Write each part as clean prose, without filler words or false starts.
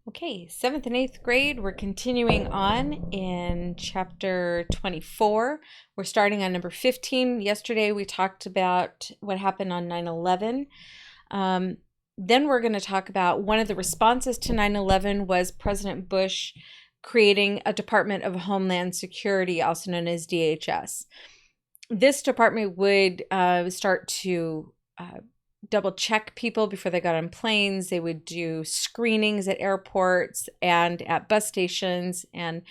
Okay, 7th and 8th grade, we're continuing on in chapter 24. We're starting on number 15. Yesterday we talked about what happened on 9/11. Then we're going to talk about one of the responses to 9/11 was President Bush creating a Department of Homeland Security, also known as DHS. This department would start to double check people before they got on planes. They would do screenings at airports and at bus stations and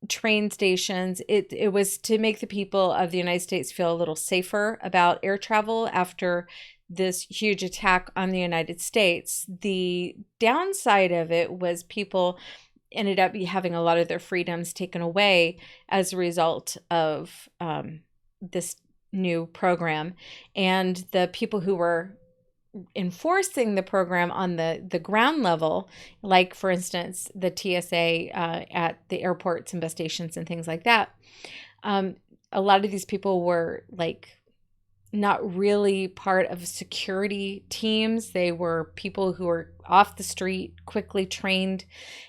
train stations. It was to make the people of the United States feel a little safer about air travel after this huge attack on the United States. The downside of it was people ended up having a lot of their freedoms taken away as a result of this new program. And the people who were enforcing the program on the ground level, like, for instance, the TSA at the airports and bus stations and things like that, a lot of these people were not really part of security teams. They were people who were off the street, quickly trained,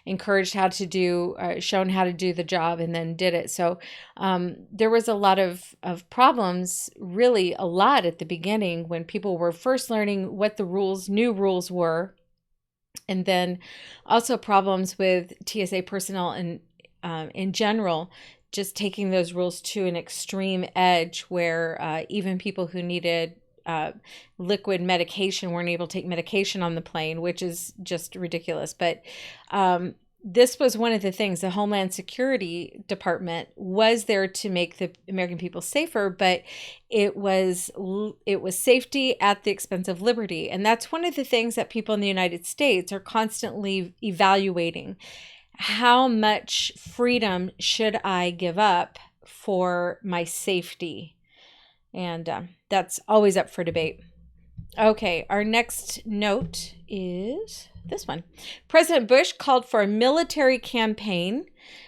encouraged how to do, shown how to do the job, and then did it. So there was a lot of problems, really a lot at the beginning when people were first learning what the new rules were. And then also problems with TSA personnel and in general, just taking those rules to an extreme edge where even people who needed liquid medication weren't able to take medication on the plane, which is just ridiculous. But this was one of the things. The Homeland Security Department was there to make the American people safer, but it was safety at the expense of liberty. And that's one of the things that people in the United States are constantly evaluating. How much freedom should I give up for my safety? And that's always up for debate. Okay, our next note is this one. President Bush called for a military campaign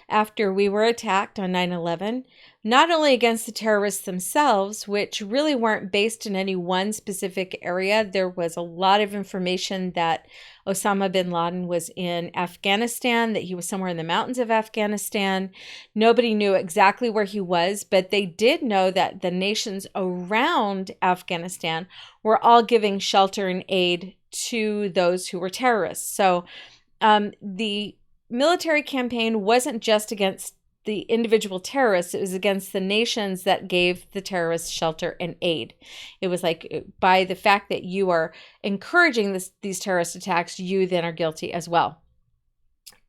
after we were attacked on 9/11, not only against the terrorists themselves, which really weren't based in any one specific area. There was a lot of information that Osama bin Laden was in Afghanistan, that he was somewhere in the mountains of Afghanistan. Nobody knew exactly where he was, but they did know that the nations around Afghanistan were all giving shelter and aid to those who were terrorists. So the military campaign wasn't just against the individual terrorists, it was against the nations that gave the terrorists shelter and aid. It was like, by the fact that you are encouraging these terrorist attacks, you then are guilty as well.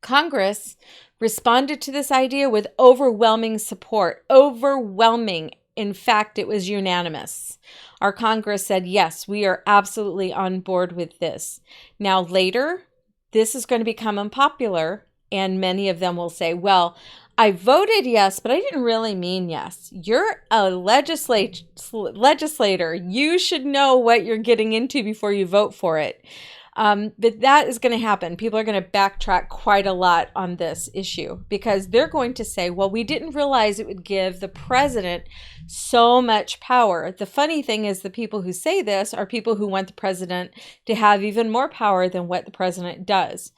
Congress responded to this idea with overwhelming support. Overwhelming. In fact, it was unanimous. Our Congress said, yes, we are absolutely on board with this. Now, later, this is going to become unpopular, and many of them will say, well, I voted yes, but I didn't really mean yes. You're a legislator. You should know what you're getting into before you vote for it. But that is going to happen. People are going to backtrack quite a lot on this issue because they're going to say, well, we didn't realize it would give the president so much power. The funny thing is the people who say this are people who want the president to have even more power than what the president does.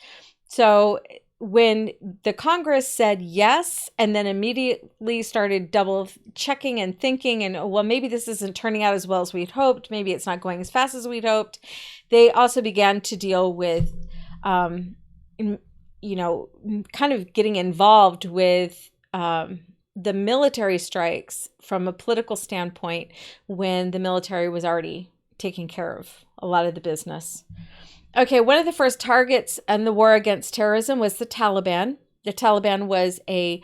So when the Congress said yes and then immediately started double checking and thinking, and well, maybe this isn't turning out as well as we'd hoped, maybe it's not going as fast as we'd hoped, they also began to deal with, kind of getting involved with the military strikes from a political standpoint when the military was already taking care of a lot of the business. Okay, one of the first targets in the war against terrorism was the Taliban. The Taliban was a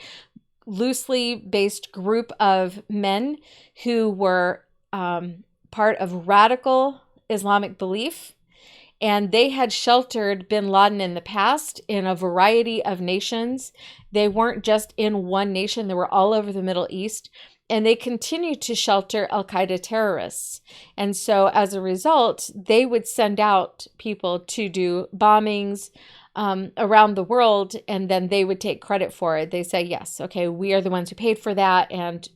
loosely based group of men who were part of radical Islamic belief, and they had sheltered bin Laden in the past in a variety of nations. They weren't just in one nation, they were all over the Middle East. And they continued to shelter al-Qaeda terrorists. And so as a result, they would send out people to do bombings around the world, and then they would take credit for it. They say, yes, okay, we are the ones who paid for that and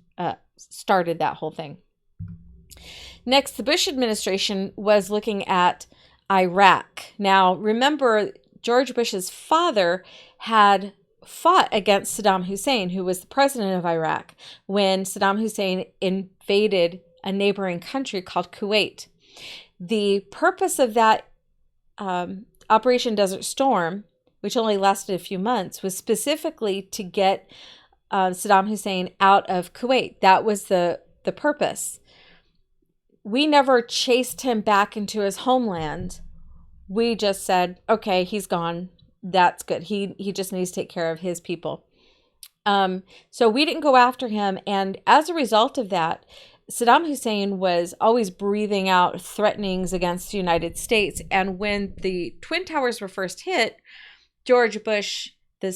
started that whole thing. Next, the Bush administration was looking at Iraq. Now, remember, George Bush's father had fought against Saddam Hussein, who was the president of Iraq, when Saddam Hussein invaded a neighboring country called Kuwait. The purpose of that Operation Desert Storm, which only lasted a few months, was specifically to get Saddam Hussein out of Kuwait. That was the purpose. We never chased him back into his homeland. We just said, okay, he's gone. That's good. He just needs to take care of his people. So we didn't go after him. And as a result of that, Saddam Hussein was always breathing out threatenings against the United States. And when the Twin Towers were first hit, George Bush, the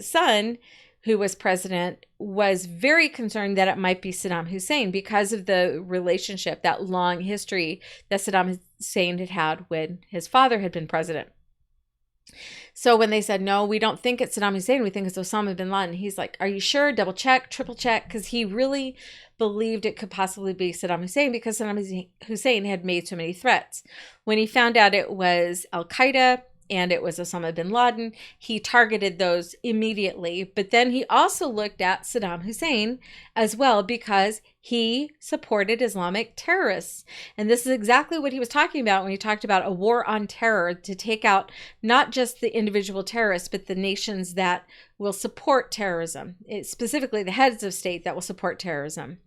son, who was president, was very concerned that it might be Saddam Hussein because of the relationship, that long history that Saddam Hussein had had when his father had been president. So when they said, no, we don't think it's Saddam Hussein, we think it's Osama bin Laden, he's like, are you sure? Double check, triple check, because he really believed it could possibly be Saddam Hussein because Saddam Hussein had made so many threats. When he found out it was Al-Qaeda and it was Osama bin Laden, he targeted those immediately. But then he also looked at Saddam Hussein as well because he supported Islamic terrorists. And this is exactly what he was talking about when he talked about a war on terror, to take out not just the individual terrorists, but the nations that will support terrorism, specifically the heads of state that will support terrorism.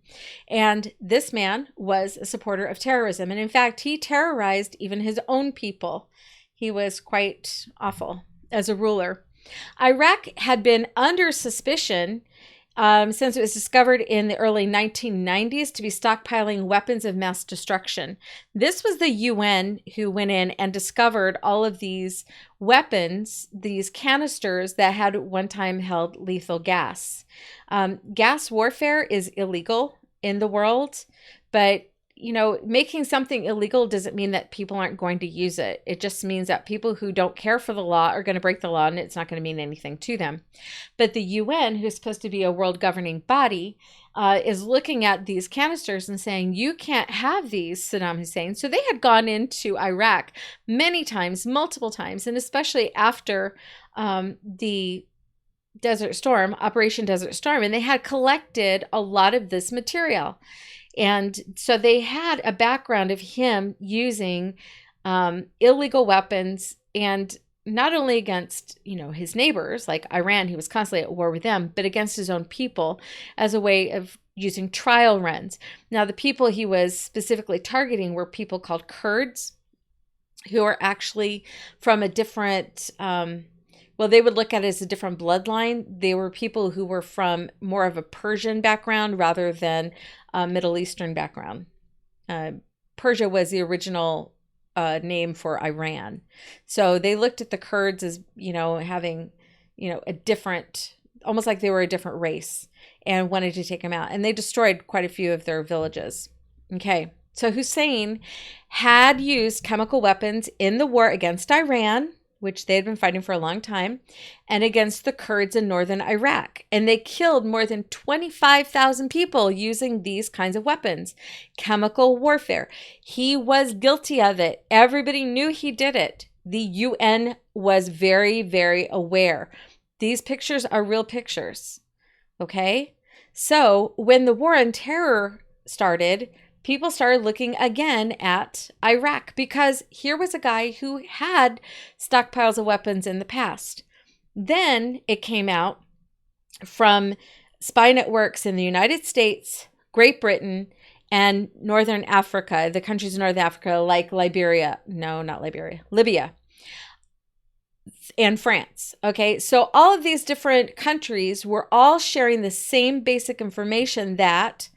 And this man was a supporter of terrorism. And in fact, he terrorized even his own people. He was quite awful as a ruler. Iraq had been under suspicion since it was discovered in the early 1990s to be stockpiling weapons of mass destruction. This was the UN who went in and discovered all of these weapons, these canisters that had at one time held lethal gas. Gas warfare is illegal in the world, but making something illegal doesn't mean that people aren't going to use it. It just means that people who don't care for the law are going to break the law, and it's not going to mean anything to them. But the UN, who's supposed to be a world governing body, is looking at these canisters and saying, you can't have these, Saddam Hussein. So they had gone into Iraq many times, multiple times, and especially after the Desert Storm, Operation Desert Storm, and they had collected a lot of this material. And so they had a background of him using illegal weapons, and not only against, his neighbors like Iran, he was constantly at war with them, but against his own people as a way of using trial runs. Now, the people he was specifically targeting were people called Kurds, who are actually from a different, they would look at it as a different bloodline. They were people who were from more of a Persian background rather than a Middle Eastern background. Persia was the original name for Iran. So they looked at the Kurds as, having, a different, almost like they were a different race, and wanted to take them out. And they destroyed quite a few of their villages. Okay. So Hussein had used chemical weapons in the war against Iran, which they had been fighting for a long time, and against the Kurds in northern Iraq. And they killed more than 25,000 people using these kinds of weapons. Chemical warfare. He was guilty of it. Everybody knew he did it. The UN was very, very aware. These pictures are real pictures. Okay? So when the war on terror started, people started looking again at Iraq, because here was a guy who had stockpiles of weapons in the past. Then it came out from spy networks in the United States, Great Britain, and Northern Africa, the countries in North Africa like Libya, and France. Okay, so all of these different countries were all sharing the same basic information, that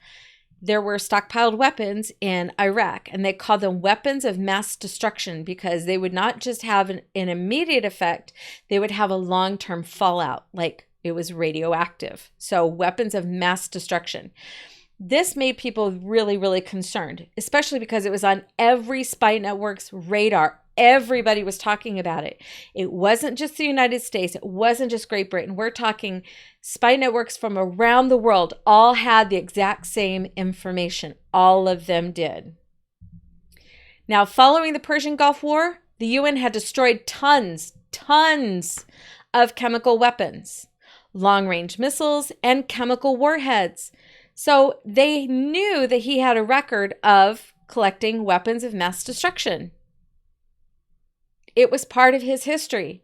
there were stockpiled weapons in Iraq, and they called them weapons of mass destruction because they would not just have an immediate effect, they would have a long-term fallout, like it was radioactive. So weapons of mass destruction. This made people really, really concerned, especially because it was on every spy network's radar. Everybody was talking about it. It wasn't just the United States. It wasn't just Great Britain. We're talking spy networks from around the world all had the exact same information. All of them did. Now, following the Persian Gulf War, the UN had destroyed tons tons of chemical weapons, long-range missiles, and chemical warheads. So they knew that he had a record of collecting weapons of mass destruction. It was part of his history.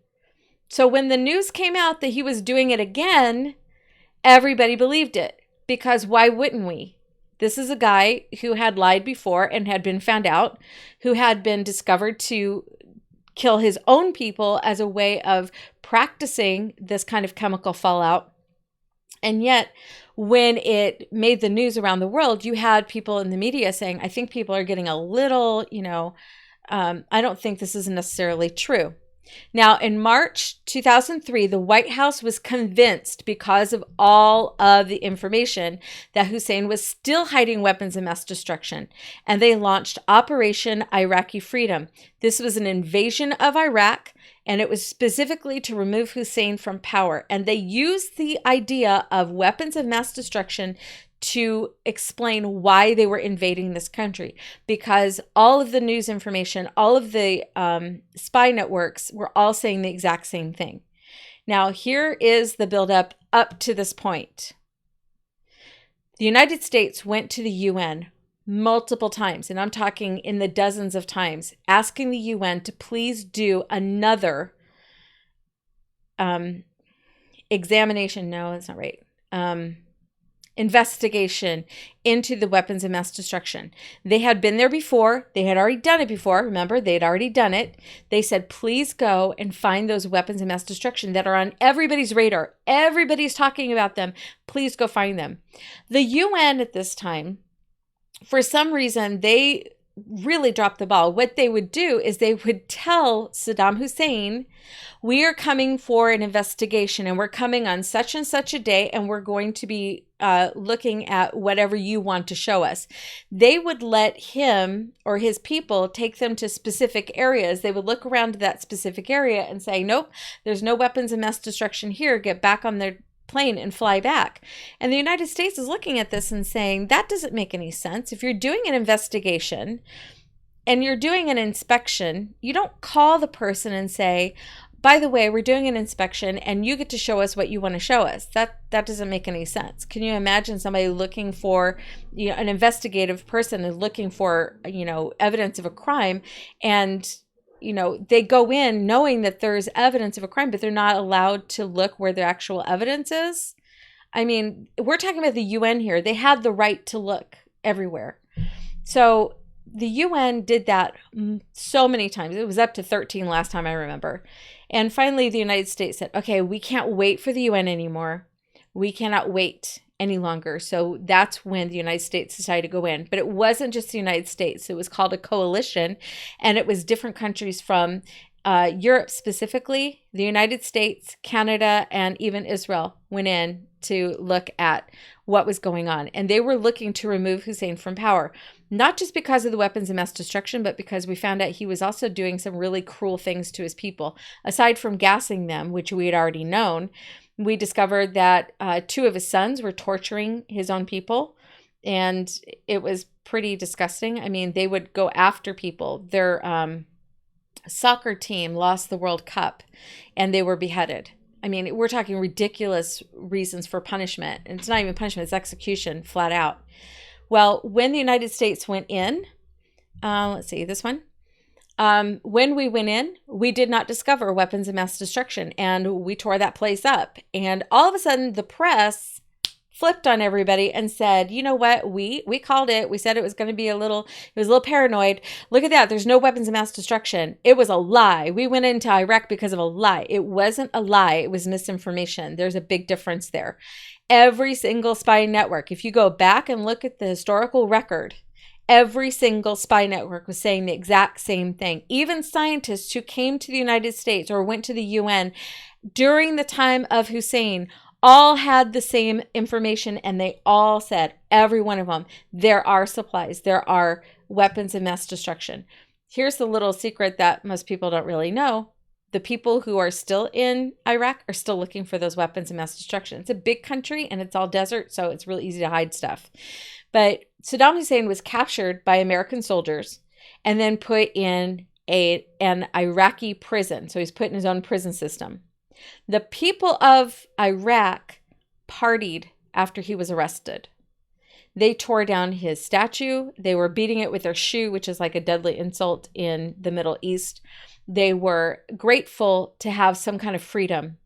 So when the news came out that he was doing it again, everybody believed it, because why wouldn't we? This is a guy who had lied before and had been found out, who had been discovered to kill his own people as a way of practicing this kind of chemical fallout. And yet, when it made the news around the world, you had people in the media saying, I think people are getting a little, I don't think this is necessarily true. Now, in March 2003, the White House was convinced, because of all of the information, that Hussein was still hiding weapons of mass destruction, and they launched Operation Iraqi Freedom. This was an invasion of Iraq, and it was specifically to remove Hussein from power. And they used the idea of weapons of mass destruction to explain why they were invading this country, because all of the news information, all of the spy networks were all saying the exact same thing. Now, here is the buildup up to this point. The United States went to the UN multiple times, and I'm talking in the dozens of times, asking the UN to please do another examination. No, that's not right. Investigation into the weapons of mass destruction. They had been there before. They had already done it before. Remember, they had already done it. They said, please go and find those weapons of mass destruction that are on everybody's radar. Everybody's talking about them. Please go find them. The UN at this time, for some reason, they really dropped the ball. What they would do is they would tell Saddam Hussein, we are coming for an investigation, and we're coming on such and such a day, and we're going to be looking at whatever you want to show us. They would let him or his people take them to specific areas. They would look around to that specific area and say, nope, there's no weapons of mass destruction here. Get back on their plane and fly back. And the United States is looking at this and saying, that doesn't make any sense. If you're doing an investigation and you're doing an inspection, you don't call the person and say, by the way, we're doing an inspection and you get to show us what you want to show us. That doesn't make any sense. Can you imagine somebody looking for, an investigative person is looking for, evidence of a crime, and they go in knowing that there's evidence of a crime, but they're not allowed to look where the actual evidence is? I mean, we're talking about the UN here. They had the right to look everywhere. So the UN did that so many times. It was up to 13 last time I remember. And finally, the United States said, okay, we can't wait for the UN anymore. We cannot wait any longer. So that's when the United States decided to go in. But it wasn't just the United States. It was called a coalition, and it was different countries from Europe specifically. The United States, Canada, and even Israel went in to look at what was going on. And they were looking to remove Hussein from power, not just because of the weapons of mass destruction, but because we found out he was also doing some really cruel things to his people. Aside from gassing them, which we had already known, we discovered that 2 of his sons were torturing his own people, and it was pretty disgusting. I mean, they would go after people. Their soccer team lost the World Cup, and they were beheaded. I mean, we're talking ridiculous reasons for punishment. And it's not even punishment, it's execution, flat out. Well, when the United States went in, let's see, this one. When we went in, we did not discover weapons of mass destruction, and we tore that place up. And all of a sudden, the press flipped on everybody and said, you know what, we called it. We said it was going to be it was a little paranoid. Look at that. There's no weapons of mass destruction. It was a lie. We went into Iraq because of a lie. It wasn't a lie. It was misinformation. There's a big difference there. Every single spy network, if you go back and look at the historical record, every single spy network was saying the exact same thing. Even scientists who came to the United States or went to the UN during the time of Hussein all had the same information, and they all said, every one of them, there are supplies, there are weapons of mass destruction. Here's the little secret that most people don't really know. The people who are still in Iraq are still looking for those weapons of mass destruction. It's a big country and it's all desert, so it's really easy to hide stuff. But Saddam Hussein was captured by American soldiers and then put in an Iraqi prison. So he's put in his own prison system. The people of Iraq partied after he was arrested. They tore down his statue. They were beating it with their shoe, which is like a deadly insult in the Middle East. They were grateful to have some kind of freedom.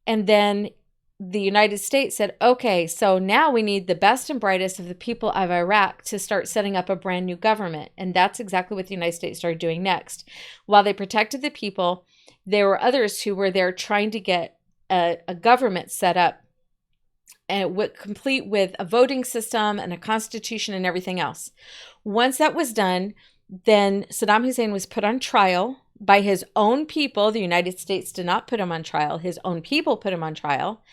And then the United States said, okay, so now we need the best and brightest of the people of Iraq to start setting up a brand new government. And that's exactly what the United States started doing next. While they protected the people, there were others who were there trying to get a government set up, and it would complete with a voting system and a constitution and everything else. Once that was done, then Saddam Hussein was put on trial by his own people. The United States did not put him on trial. His own people put him on trial.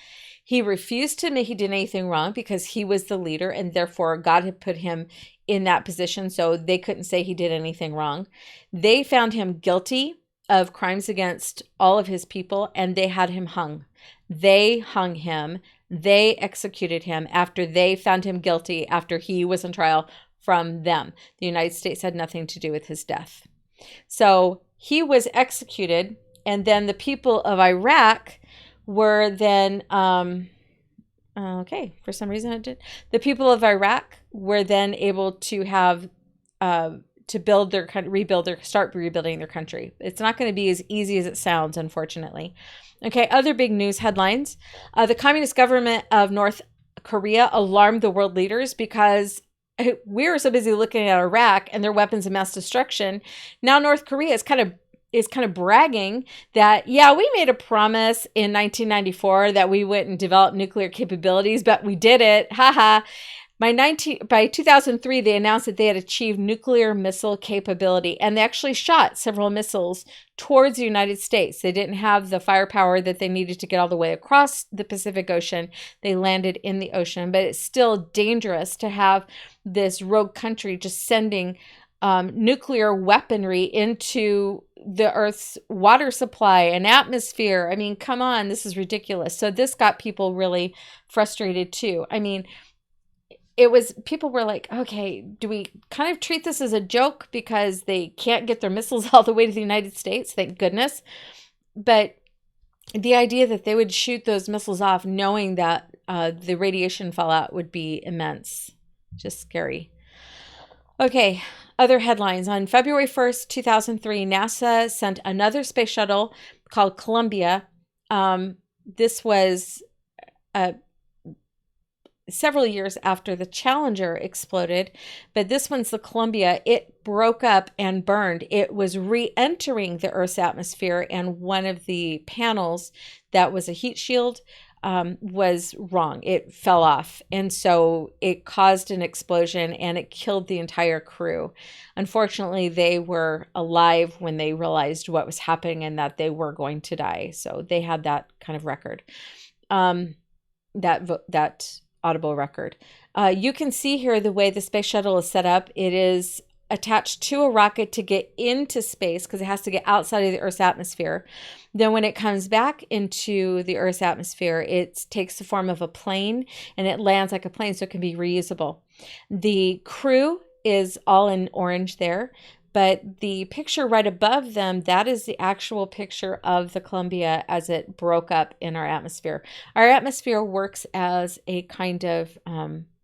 He refused to admit he did anything wrong because he was the leader, and therefore God had put him in that position, so they couldn't say he did anything wrong. They found him guilty of crimes against all of his people, and they had him hung. They hung him. They executed him after they found him guilty, after he was on trial from them. The United States had nothing to do with his death. So he was executed, and then the people of Iraq were then, for some reason it did. The people of Iraq were then able to have, to build their country, start rebuilding their country. It's not going to be as easy as it sounds, unfortunately. Okay, other big news headlines. The communist government of North Korea alarmed the world leaders because we were so busy looking at Iraq and their weapons of mass destruction. Now North Korea is kind of bragging that, yeah, we made a promise in 1994 that we wouldn't develop nuclear capabilities, but we did it. Haha. By 2003, they announced that they had achieved nuclear missile capability, and they actually shot several missiles towards the United States. They didn't have the firepower that they needed to get all the way across the Pacific Ocean. They landed in the ocean, but it's still dangerous to have this rogue country just sending nuclear weaponry into the Earth's water supply and atmosphere. I mean, come on, this is ridiculous. So this got people really frustrated too. I mean, people were like, okay, do we kind of treat this as a joke because they can't get their missiles all the way to the United States? Thank goodness. But the idea that they would shoot those missiles off knowing that the radiation fallout would be immense, just scary. Okay, other headlines. On February 1st, 2003, NASA sent another space shuttle called Columbia. This was several years after the Challenger exploded, but this one's the Columbia. It broke up and burned. It was re-entering the Earth's atmosphere, and one of the panels that was a heat shield was wrong. It fell off, and so it caused an explosion, and it killed the entire crew. Unfortunately, they were alive when they realized what was happening and that they were going to die, so they had that kind of record, that audible record. You can see here the way the space shuttle is set up. It is attached to a rocket to get into space because it has to get outside of the Earth's atmosphere. Then when it comes back into the Earth's atmosphere, it takes the form of a plane and it lands like a plane, so it can be reusable. The crew is all in orange there, but the picture right above them, that is the actual picture of the Columbia as it broke up in our atmosphere. Our atmosphere works as a kind of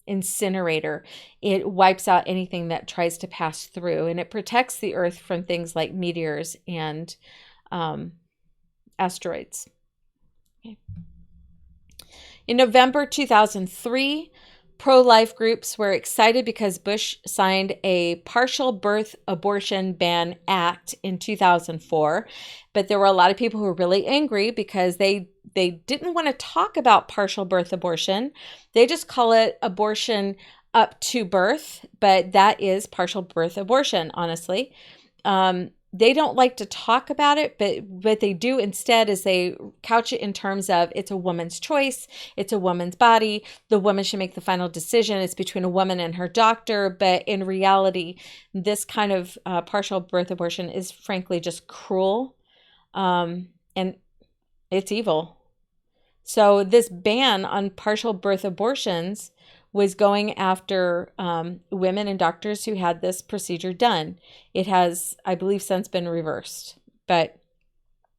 incinerator. It wipes out anything that tries to pass through, and it protects the Earth from things like meteors and asteroids. Okay. In November 2003, pro-life groups were excited because Bush signed a partial birth abortion ban act in 2004, but there were a lot of people who were really angry because they didn't want to talk about partial birth abortion. They just call it abortion up to birth, but that is partial birth abortion, honestly. They don't like to talk about it, but what they do instead is they couch it in terms of it's a woman's choice, it's a woman's body, the woman should make the final decision, it's between a woman and her doctor, but in reality, this kind of partial birth abortion is frankly just cruel, and it's evil. So this ban on partial birth abortions was going after women and doctors who had this procedure done. It has, I believe, since been reversed. But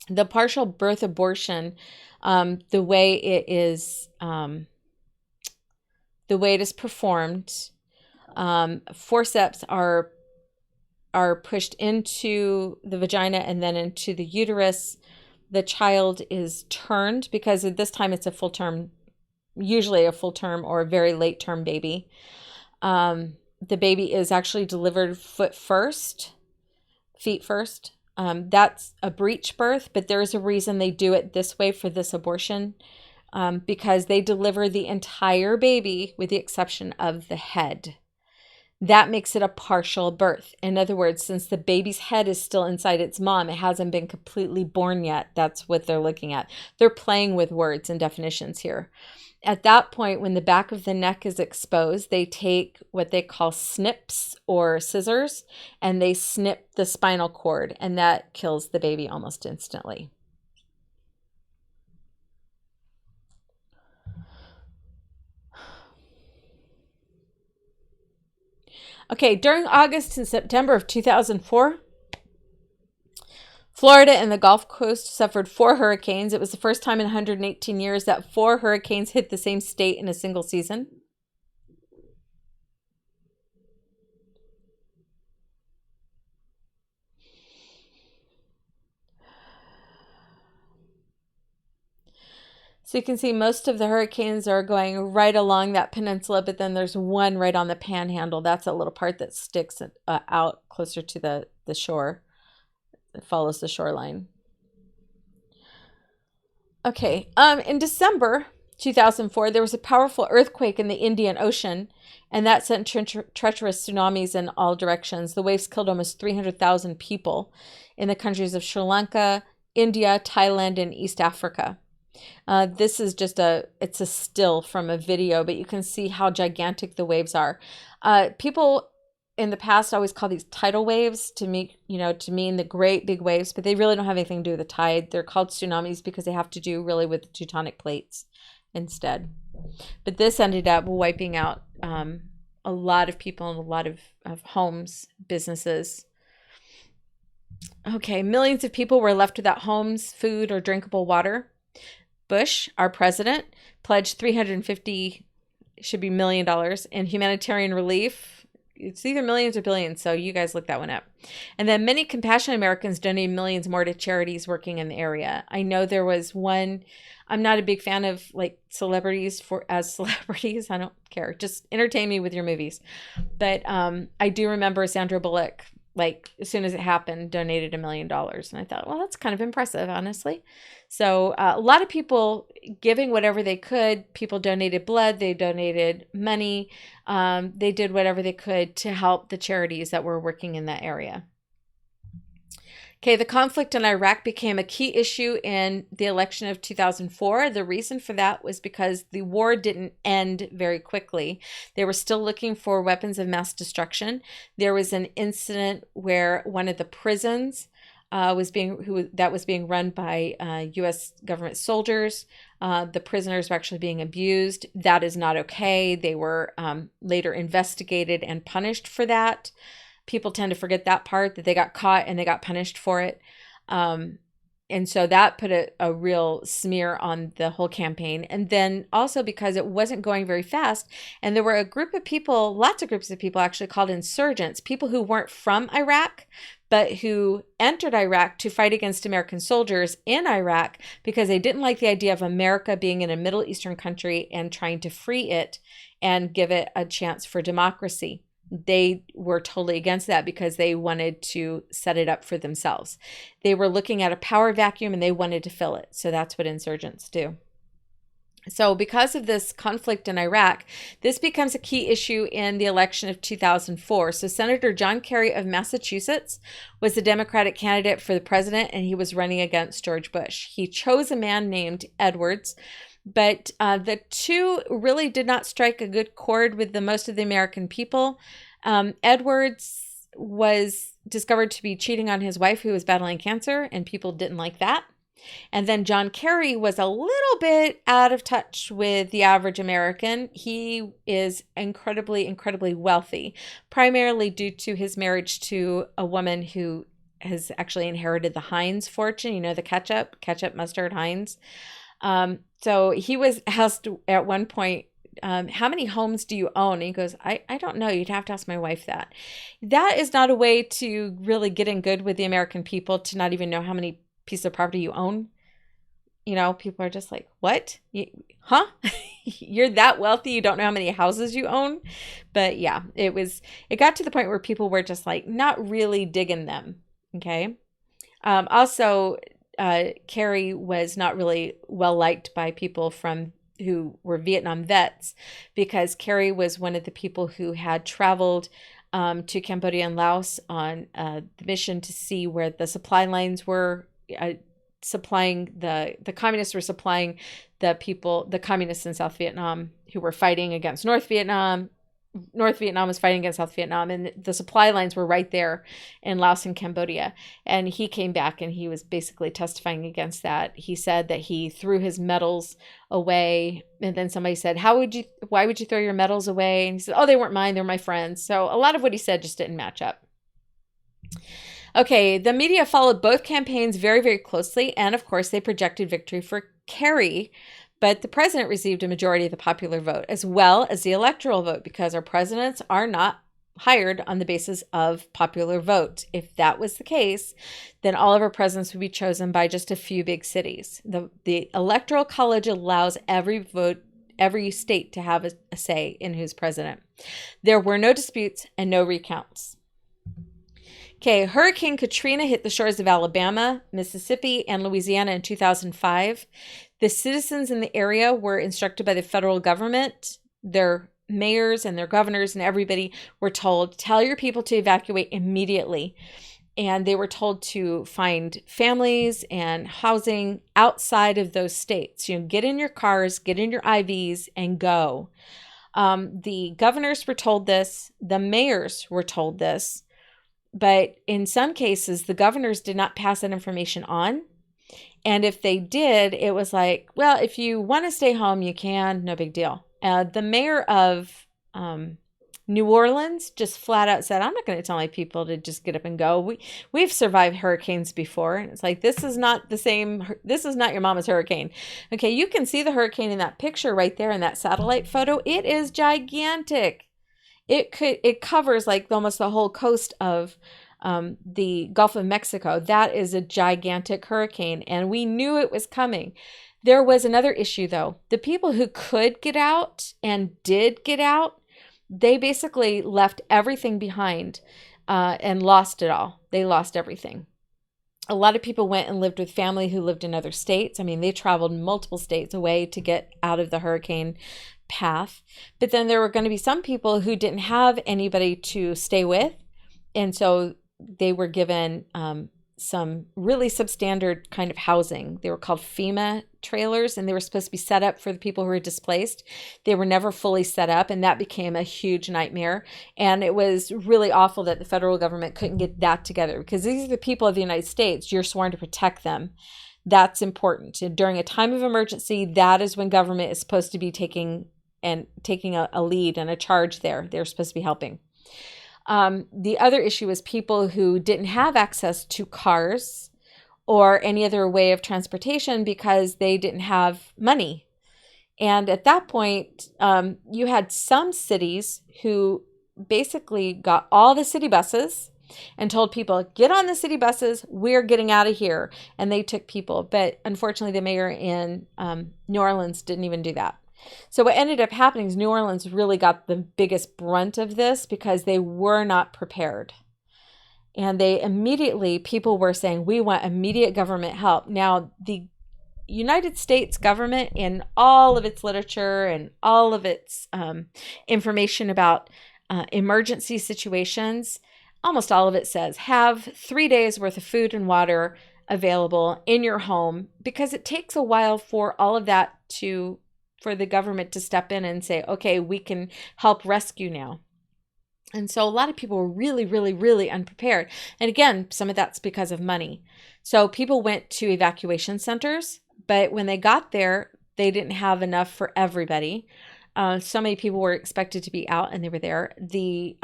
the partial birth abortion, the way it is performed, forceps are pushed into the vagina and then into the uterus. The child is turned, because at this time it's a full term, usually a full term or a very late term baby. The baby is actually delivered feet first. That's a breech birth, but there is a reason they do it this way for this abortion, because they deliver the entire baby with the exception of the head. That makes it a partial birth. In other words, since the baby's head is still inside its mom, it hasn't been completely born yet. That's what they're looking at. They're playing with words and definitions here. At that point, when the back of the neck is exposed, they take what they call snips or scissors, and they snip the spinal cord, and that kills the baby almost instantly. Okay, during August and September of 2004, Florida and the Gulf Coast suffered 4 hurricanes. It was the first time in 118 years that 4 hurricanes hit the same state in a single season. So you can see most of the hurricanes are going right along that peninsula, but then there's one right on the panhandle. That's a little part that sticks out closer to the shore. It follows the shoreline. Okay, in December 2004, there was a powerful earthquake in the Indian Ocean, and that sent treacherous tsunamis in all directions. The waves killed almost 300,000 people in the countries of Sri Lanka, India, Thailand, and East Africa. This is just it's a still from a video, but you can see how gigantic the waves are. People in the past always call these tidal waves to mean the great big waves, but they really don't have anything to do with the tide. They're called tsunamis because they have to do really with the tectonic plates instead. But this ended up wiping out a lot of people and a lot of homes, businesses. Okay, millions of people were left without homes, food, or drinkable water. Bush, our president, pledged $350 million in humanitarian relief. It's either millions or billions, so you guys look that one up. And then many compassionate Americans donated millions more to charities working in the area. I know there was one. I'm not a big fan of like celebrities as celebrities. I don't care. Just entertain me with your movies. But I do remember Sandra Bullock, like as soon as it happened, donated $1 million. And I thought, well, that's kind of impressive, honestly. So a lot of people giving whatever they could. People donated blood. They donated money. They did whatever they could to help the charities that were working in that area. Okay, the conflict in Iraq became a key issue in the election of 2004. The reason for that was because the war didn't end very quickly. They were still looking for weapons of mass destruction. There was an incident where one of the prisons was being run by U.S. government soldiers. The prisoners were actually being abused. That is not okay. They were later investigated and punished for that. People tend to forget that part, that they got caught and they got punished for it. And so that put a real smear on the whole campaign. And then also because it wasn't going very fast, and there were a group of people, lots of groups of people actually called insurgents, people who weren't from Iraq, but who entered Iraq to fight against American soldiers in Iraq because they didn't like the idea of America being in a Middle Eastern country and trying to free it and give it a chance for democracy. They were totally against that because they wanted to set it up for themselves. They were looking at a power vacuum and they wanted to fill it. So that's what insurgents do. So because of this conflict in Iraq, this becomes a key issue in the election of 2004. So Senator John Kerry of Massachusetts was the Democratic candidate for the president, and he was running against George Bush. He chose a man named Edwards, but the two really did not strike a good chord with most of the American people. Edwards was discovered to be cheating on his wife, who was battling cancer, and people didn't like that. And then John Kerry was a little bit out of touch with the average American. He is incredibly, incredibly wealthy, primarily due to his marriage to a woman who has actually inherited the Heinz fortune, the ketchup, mustard, Heinz. So he was asked at one point, how many homes do you own? And he goes, I don't know. You'd have to ask my wife that. That is not a way to really get in good with the American people, to not even know how many pieces of property you own. People are just like, what? Huh? You're that wealthy, you don't know how many houses you own? But yeah, it got to the point where people were just like not really digging them. Okay. Also, Kerry was not really well liked by people who were Vietnam vets, because Kerry was one of the people who had traveled to Cambodia and Laos on the mission to see where the supply lines were, supplying the communists were supplying the communists in South Vietnam who were fighting against North Vietnam. North Vietnam was fighting against South Vietnam, and the supply lines were right there in Laos and Cambodia. And he came back and he was basically testifying against that. He said that he threw his medals away, and then somebody said, why would you throw your medals away? And he said, oh, they weren't mine, they're my friends. So a lot of what he said just didn't match up. Okay, the media followed both campaigns very, very closely, and of course they projected victory for Kerry, but the president received a majority of the popular vote as well as the electoral vote, because our presidents are not hired on the basis of popular vote. If that was the case, then all of our presidents would be chosen by just a few big cities. The Electoral College allows every state to have a say in who's president. There were no disputes and no recounts. Okay, Hurricane Katrina hit the shores of Alabama, Mississippi, and Louisiana in 2005. The citizens in the area were instructed by the federal government, their mayors and their governors and everybody were told, tell your people to evacuate immediately. And they were told to find families and housing outside of those states. Get in your cars, get in your IVs, and go. The governors were told this. The mayors were told this. But in some cases, the governors did not pass that information on. And if they did, it was like, well, if you want to stay home, you can, no big deal. The mayor of New Orleans just flat out said, I'm not going to tell my people to just get up and go. We've survived hurricanes before. And it's like, this is not the same. This is not your mama's hurricane. Okay, you can see the hurricane in that picture right there in that satellite photo. It is gigantic. It covers like almost the whole coast of the Gulf of Mexico. That is a gigantic hurricane, and we knew it was coming. There was another issue, though. The people who could get out and did get out, they basically left everything behind and lost it all. They lost everything. A lot of people went and lived with family who lived in other states. I mean, they traveled multiple states away to get out of the hurricane path. But then there were going to be some people who didn't have anybody to stay with. And so they were given some really substandard kind of housing. They were called FEMA trailers, and they were supposed to be set up for the people who were displaced. They were never fully set up, and that became a huge nightmare. And it was really awful that the federal government couldn't get that together, because these are the people of the United States. You're sworn to protect them. That's important. And during a time of emergency, that is when government is supposed to be taking a lead and a charge there. They're supposed to be helping. The other issue is people who didn't have access to cars or any other way of transportation because they didn't have money. And at that point, you had some cities who basically got all the city buses and told people, get on the city buses, we're getting out of here. And they took people. But unfortunately, the mayor in New Orleans didn't even do that. So what ended up happening is New Orleans really got the biggest brunt of this because they were not prepared. And people were saying, we want immediate government help. Now, the United States government, in all of its literature and all of its information about emergency situations, almost all of it says, have 3 days worth of food and water available in your home, because it takes a while for all of that for the government to step in and say, okay, we can help rescue now. And so a lot of people were really, really, really unprepared. And again, some of that's because of money. So people went to evacuation centers, but when they got there, they didn't have enough for everybody. So many people were expected to be out, and they were there. The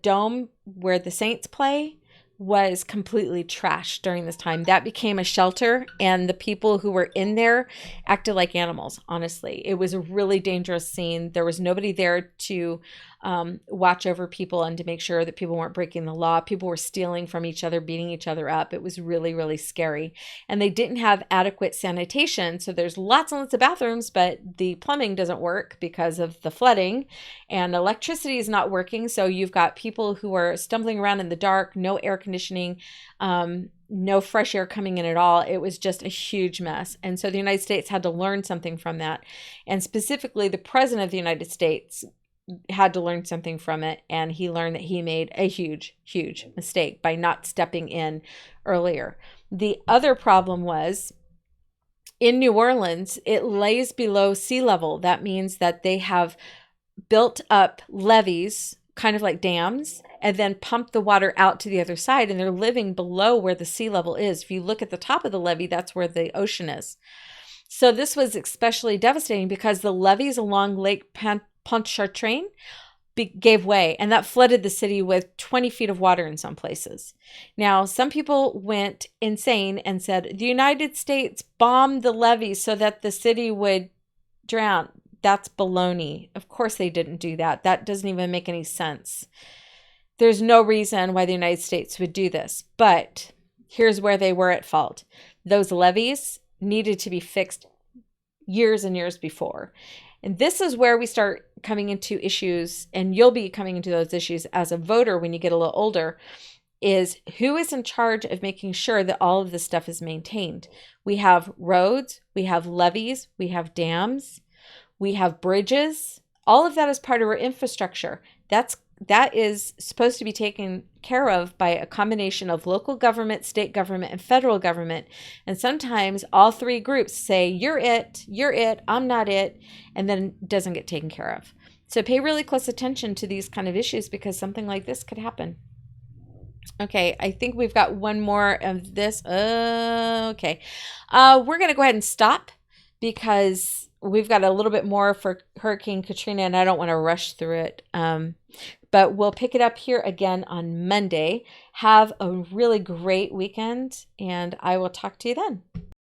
dome where the Saints play was completely trashed during this time. That became a shelter, and the people who were in there acted like animals, honestly. It was a really dangerous scene. There was nobody there to watch over people and to make sure that people weren't breaking the law. People were stealing from each other, beating each other up. It was really, really scary. And they didn't have adequate sanitation. So there's lots and lots of bathrooms, but the plumbing doesn't work because of the flooding, and electricity is not working. So you've got people who are stumbling around in the dark, no air conditioning, no fresh air coming in at all. It was just a huge mess. And so the United States had to learn something from that. And specifically, the President of the United States had to learn something from it. And he learned that he made a huge, huge mistake by not stepping in earlier. The other problem was in New Orleans, it lays below sea level. That means that they have built up levees, kind of like dams, and then pump the water out to the other side. And they're living below where the sea level is. If you look at the top of the levee, that's where the ocean is. So this was especially devastating because the levees along Lake Pontchartrain gave way, and that flooded the city with 20 feet of water in some places. Now, some people went insane and said the United States bombed the levees so that the city would drown. That's baloney. Of course they didn't do that. That doesn't even make any sense. There's no reason why the United States would do this. But here's where they were at fault. Those levees needed to be fixed years and years before. And this is where we start coming into issues, and you'll be coming into those issues as a voter when you get a little older, is who is in charge of making sure that all of this stuff is maintained. We have roads, we have levees, we have dams, we have bridges. All of that is part of our infrastructure. That is supposed to be taken care of by a combination of local government, state government, and federal government. And sometimes all three groups say, you're it, I'm not it, and then it doesn't get taken care of. So pay really close attention to these kind of issues because something like this could happen. Okay, I think we've got one more of this. Okay. We're going to go ahead and stop because we've got a little bit more for Hurricane Katrina, and I don't want to rush through it. But we'll pick it up here again on Monday. Have a really great weekend, and I will talk to you then.